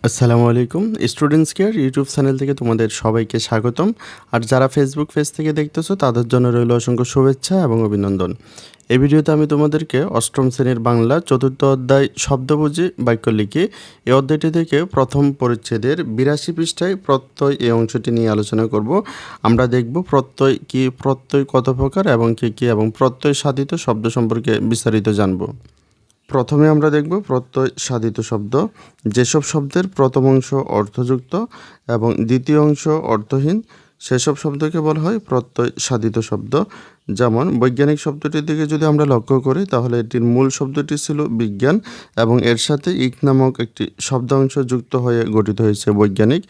আসসালামু আলাইকুম। Students care YouTube channel থেকে তোমাদের সবাইকে স্বাগতম। আর যারা ফেসবুক পেজ থেকে দেখতেছো তাদের জন্য রইল অসংখ্য শুভেচ্ছা এবং অভিনন্দন। এই ভিডিওতে আমি তোমাদেরকে অষ্টম শ্রেণীর বাংলা চতুর্থ অধ্যায় শব্দবুঝি বাক্য লিখি এই অধ্যায়টি থেকে প্রথম পরিচ্ছেদের 82 পৃষ্ঠায় প্রত্যয় এই অংশটি নিয়ে আলোচনা করব। আমরা দেখব প্রত্যয় কি, প্রত্যয় কত প্রকার এবং কি এবং প্রত্যয় সাধিত শব্দ সম্পর্কে বিস্তারিত জানব। প্রথমে আমরা দেখব প্রত্যয় সাধিত শব্দ। যেসব শব্দের প্রথম অংশ অর্থযুক্ত এবং দ্বিতীয় অংশ অর্থহীন সেসব শব্দকে বলা হয় প্রত্যয় সাধিত শব্দ। যেমন বৈজ্ঞানিক শব্দটির দিকে যদি আমরা লক্ষ্য করি তাহলে এটির মূল শব্দটি ছিল বিজ্ঞান এবং এর সাথে ইক নামক একটি শব্দাংশ যুক্ত হয়ে গঠিত হয়েছে বৈজ্ঞানিক।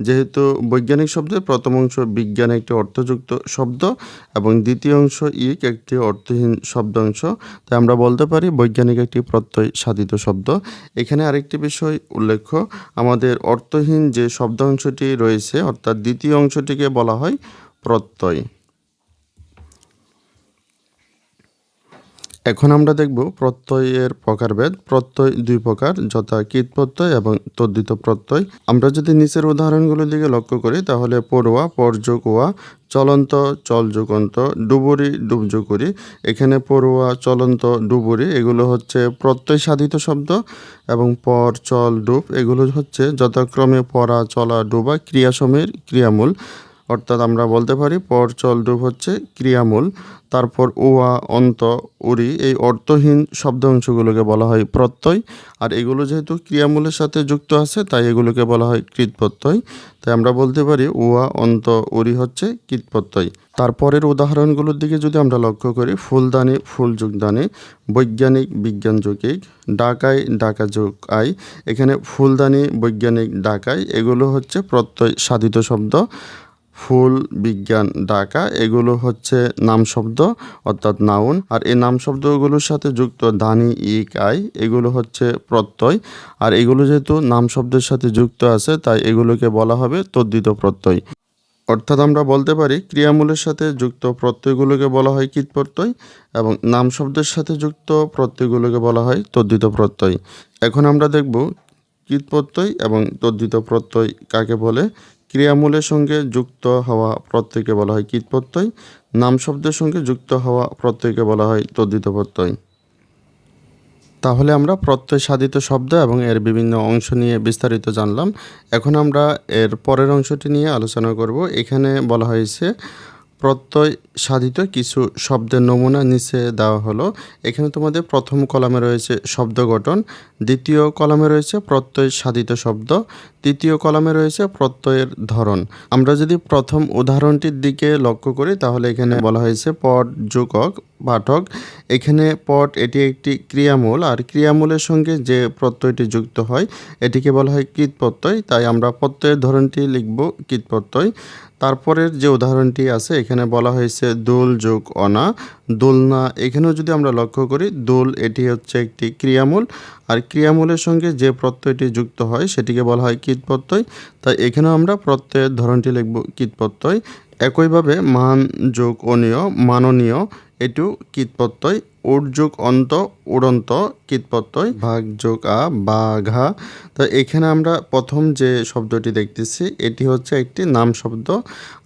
যেহেতু বৈজ্ঞানিক শব্দের প্রথম অংশ বিজ্ঞান একটি অর্থযুক্ত শব্দ এবং দ্বিতীয় অংশ ইক একটি অর্থহীন শব্দাংশ, তাই আমরা বলতে পারি বৈজ্ঞানিক একটি প্রত্যয় সাধিত শব্দ। এখানে আরেকটি বিষয় উল্লেখ্য, আমাদের অর্থহীন যে শব্দাংশটি রয়েছে অর্থাৎ দ্বিতীয় অংশটিকে বলা হয় প্রত্যয়। এখন আমরা দেখব প্রত্যয়ের প্রকারভেদ। প্রত্যয় দুই প্রকার, যথা কৃৎ প্রত্যয় এবং তদ্ধিত প্রত্যয়। আমরা যদি নিচের উদাহরণগুলোর দিকে লক্ষ্য করি তাহলে পড়ুয়া, পরযোগ ওয়া, চলন্ত, চলযুগন্ত, ডুবুরি, ডুবজুকুরি। এখানে পড়ুয়া, চলন্ত, ডুবুরি এগুলো হচ্ছে প্রত্যয় সাধিত শব্দ এবং পর, চল, ডুব এগুলো হচ্ছে যথাক্রমে পড়া, চলা, ডুবা ক্রিয়াসমূহের ক্রিয়ামূল। অর্থাৎ আমরা বলতে পারি পর, চল, ডুব হচ্ছে ক্রিয়ামূল। তারপর ওয়া, অন্ত, উরি এই অর্থহীন শব্দাংশগুলোকে বলা হয় প্রত্যয়। আর এগুলো যেহেতু ক্রিয়ামূলের সাথে যুক্ত আছে তাই এগুলোকে বলা হয় কৃৎ প্রত্যয়। তাই আমরা বলতে পারি ওয়া, অন্ত, উরি হচ্ছে কৃৎ প্রত্যয়। তারপরের উদাহরণগুলোর দিকে যদি আমরা লক্ষ্য করি, ফুলদানি, ফুলযুগদানি, বৈজ্ঞানিক, বিজ্ঞান যৌগিক, ডাকাই, ডাকা যোগ আই। এখানে ফুলদানি, বৈজ্ঞানিক, ডাকাই এগুলো হচ্ছে প্রত্যয় সাধিত শব্দ। ফুল, বিজ্ঞান, ডাকা এগুলো হচ্ছে নাম শব্দ অর্থাৎ নাউন। আর এই নাম শব্দগুলোর সাথে যুক্ত দানি, ইক, আই এগুলো হচ্ছে প্রত্যয়। আর এগুলো যেহেতু নাম শব্দের সাথে যুক্ত আছে তাই এগুলোকে বলা হবে তদ্ধিত প্রত্যয়। অর্থাৎ আমরা বলতে পারি ক্রিয়ামূলের সাথে যুক্ত প্রত্যয়গুলোকে বলা হয় কৃৎ প্রত্যয় এবং নাম শব্দের সাথে যুক্ত প্রত্যয়গুলোকে বলা হয় তদ্ধিত প্রত্যয়। এখন আমরা দেখব কৃৎ প্রত্যয় এবং তদ্ধিত প্রত্যয় কাকে বলে। ক্রিয়ামূলের সঙ্গে যুক্ত হওয়া প্রত্যয়কে বলা হয় কৃৎ প্রত্যয়, নাম শব্দের সঙ্গে যুক্ত হওয়া প্রত্যয়কে বলা হয় তদ্ধিত প্রত্যয়। তাহলে আমরা প্রত্যয় সাধিত শব্দ এবং এর বিভিন্ন অংশ নিয়ে বিস্তারিত জানলাম। এখন আমরা এর পরের অংশটি নিয়ে আলোচনা করব। এখানে বলা হয়েছে প্রত্যয় সাধিত কিছু শব্দের নমুনা নিচে দেওয়া হলো। এখানে তোমাদের প্রথম কলামে রয়েছে শব্দ গঠন, দ্বিতীয় কলামে রয়েছে প্রত্যয় সাধিত শব্দ, তৃতীয় কলামে রয়েছে প্রত্যয়ের ধরন। আমরা যদি প্রথম উদাহরণটির দিকে লক্ষ্য করি তাহলে এখানে বলা হয়েছে পট যোগক পাঠক। এখানে পট এটি একটি ক্রিয়ামূল আর ক্রিয়ামূলের সঙ্গে যে প্রত্যয়টি যুক্ত হয় এটিকে বলা হয় কৃৎ প্রত্যয়, তাই আমরা প্রত্যয়ের ধরনটি লিখব কৃৎ প্রত্যয়। তারপরের যে উদাহরণটি আছে এখানে বলা হয়েছে দোল যোগ অনা, দোলনা। এখানেও যদি আমরা লক্ষ্য করি দোল এটি হচ্ছে একটি ক্রিয়ামূল আর ক্রিয়ামূলের সঙ্গে যে প্রত্যয়টি যুক্ত হয় সেটিকে বলা হয় কৃৎ প্রত্যয়, তাই এখানেও আমরা প্রত্যয়ের ধরনটি লিখব কৃৎ প্রত্যয়। একইভাবে মান যোগ অনীয়, মাননীয় এটিও কৃৎ প্রত্যয়। উট যোগ অন্ত, উড়ন্ত কৃৎ প্রত্যয়। ভাগ যোগ আ, বাঘা। তো এখানে আমরা প্রথম যে শব্দটি দেখতেছি এটি হচ্ছে একটি নাম শব্দ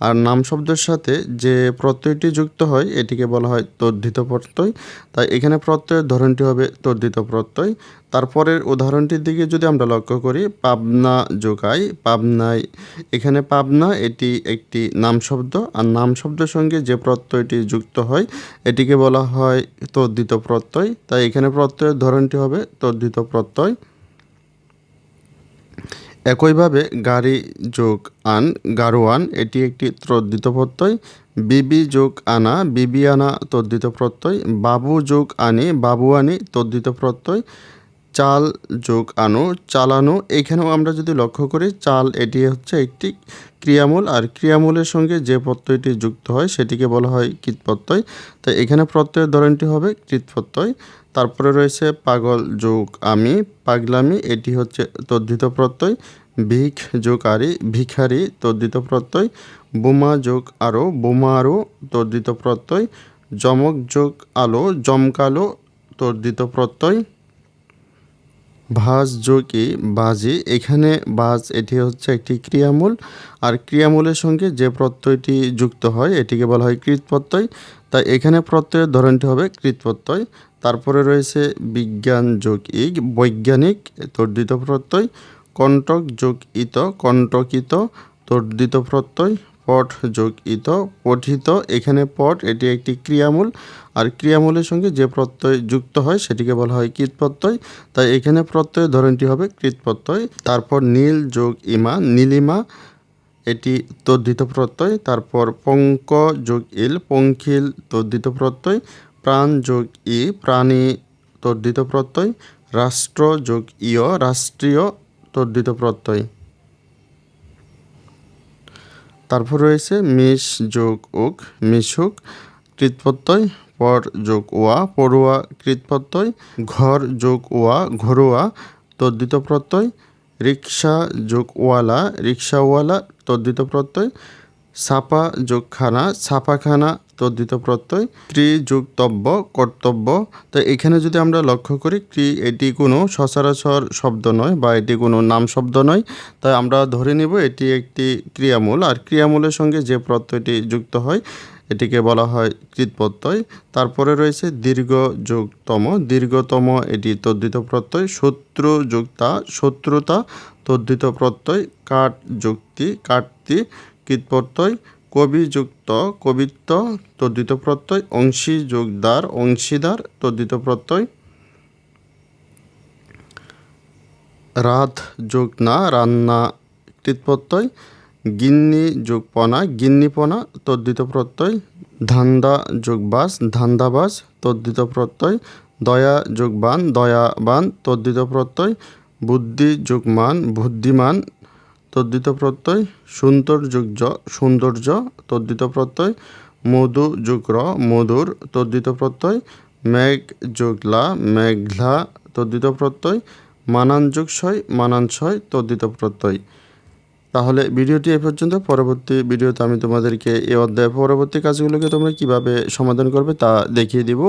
আর নাম শব্দের সাথে যে প্রত্যয়টি যুক্ত হয় এটিকে বলা হয় তদ্ধিত প্রত্যয়, তাই এখানে প্রত্যয়ের ধরনটি হবে তদ্ধিত প্রত্যয়। তারপরের উদাহরণটির দিকে যদি আমরা লক্ষ্য করি পাবনা যোগাই, পাবনায়। এখানে পাবনা এটি একটি নাম শব্দ আর নাম শব্দের সঙ্গে যে প্রত্যয়টি যুক্ত হয় এটিকে বলা হয় তদ্ধিত প্রত্যয়, তাই এখানে প্রত্যয়ের ধরনটি হবে তদ্ধিত প্রত্যয়। একইভাবে গাড়ি যোগ আন, গারোয়ান এটি একটি তদ্ধিত প্রত্যয়। বিবি যোগ আনা, বিবিয়ানা তদ্ধিত প্রত্যয়। বাবু যোগ আনি, বাবুয়ানি তদ্ধিত প্রত্যয়। চাল যোগ আনো, চালানো। এখানেও আমরা যদি লক্ষ্য করি চাল এটি হচ্ছে একটি ক্রিয়ামূল আর ক্রিয়ামূলের সঙ্গে যে প্রত্যয়টি যুক্ত হয় সেটিকে বলা হয় কৃৎ প্রত্যয়, তাই এখানে প্রত্যয়ের ধরনটি হবে কৃৎ প্রত্যয়। তারপরে রয়েছে পাগল যোগ আমি, পাগলামি এটি হচ্ছে তদ্ধিত প্রত্যয়। ভিখ যোগ আরি, ভিখারি তদ্ধিত প্রত্যয়। বোমা যোগ আরো, বোমারো তদ্ধিত প্রত্যয়। জমক যোগ আলো, জমকালো তদ্ধিত প্রত্যয়। ভাজ যোগ ই বাজি, এখানে বাজ এটি হচ্ছে একটি ক্রিয়ামূল, আর ক্রিয়ামূলের সঙ্গে যে প্রত্যয়টি যুক্ত হয় এটিকে বলা হয় কৃৎ প্রত্যয়। তাই এখানে প্রত্যয়ের ধরনটি হবে কৃৎ প্রত্যয়। তারপরে রয়েছে বিজ্ঞান যোগ ই বৈজ্ঞানিক তর্দিত প্রত্যয়, কণ্টক যোগ ইত কণ্টকিত তর্দিত প্রত্যয়, পঠ যোগ ইত পঠিত, এখানে পঠ এটি একটি ক্রিয়ামূল, আর ক্রিয়ামূলের সঙ্গে যে প্রত্যয় যুক্ত হয় সেটিকে বলা হয় কৃৎ প্রত্যয়। তাই এখানে প্রত্যয়ের ধরনটি হবে কৃৎ প্রত্যয়। তারপর নীল যোগ ইমা নীলিমা, এটি তদ্ধিত প্রত্যয়। তারপর পঙ্ক যোগ ইল পঙ্কিল তদ্ধিত প্রত্যয়, প্রাণ যোগ ই প্রাণী তদ্ধিত প্রত্যয়, রাষ্ট্র যোগ ইয় রাষ্ট্রীয় তদ্ধিত প্রত্যয়। তারপর রয়েছে মিশ যোগ উক মিশুক কৃৎ প্রত্যয়, পর যোগ ওয়া পড়ুয়া কৃৎ প্রত্যয়, ঘর যোগ ওয়া ঘরোয়া তদ্ধিত প্রত্যয়, রিক্সা যোগ ওয়ালা রিক্সাওয়ালা তদ্ধিত প্রত্যয়, ছাপা যোগ খানা ছাপাখানা তদ্ধিত প্রত্যয়, ক্রি যোগ তব্য কর্তব্য। তো এখানে যদি আমরা লক্ষ্য করি ক্রি এটি কোনো সচরাচর শব্দ নয় বা এটি কোনো নাম শব্দ নয়, তাই আমরা ধরে নেব এটি একটি ক্রিয়ামূল, আর ক্রিয়ামূলের সঙ্গে যে প্রত্যয়টি যুক্ত হয় এটিকে বলা হয় কৃৎ প্রত্যয়। তারপরে রয়েছে দীর্ঘ যোগ তম দীর্ঘতম, এটি তদ্ধিত প্রত্যয়, শত্রু যুক্তা শত্রুতা তদ্ধিত প্রত্যয়, কাট যুক্তি কাটতি কৃৎ প্রত্যয়, কবি যুক্ত কবিত্ব তদ্ধিত প্রত্যয়, অংশী যোগদার অংশীদার তদ্ধিত প্রত্যয়, রাত যোগ না রান্না কৃৎ প্রত্যয়, গিন্নি যোগ পনা গিন্নিপনা তদ্ধিত প্রত্যয়, ধান্দা যোগ বাস ধান্দাবাস তদ্ধিত প্রত্যয়, দয়া যোগ বান দয়াবান তদ্ধিত প্রত্যয়, বুদ্ধি যোগ মান বুদ্ধিমান তদ্ধিত প্রত্যয়, সুন্দর যোগ জ সৌন্দর্য তদ্ধিত প্রত্যয়, মধু যোগ র মধুর তদ্ধিত প্রত্যয়, মেঘ যোগ লা মেঘলা তদ্ধিত প্রত্যয়, মানান যোগ শয় মানানশয় তদ্ধিত প্রত্যয়। তাহলে ভিডিওটি এ পর্যন্ত। পরবর্তী ভিডিওতে আমি তোমাদেরকে এই অধ্যায়ের পরবর্তী কাজগুলোকে তোমরা কিভাবে সমাধান করবে তা দেখিয়ে দিব।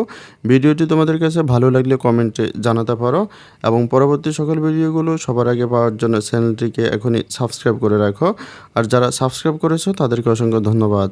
ভিডিওটি তোমাদের কাছে ভালো লাগলে কমেন্টে জানাতে পারো, এবং পরবর্তী সকল ভিডিওগুলো সবার আগে পাওয়ার জন্য চ্যানেলটিকে এখনই সাবস্ক্রাইব করে রাখো। আর যারা সাবস্ক্রাইব করেছো তাদেরকে অসংখ্য ধন্যবাদ।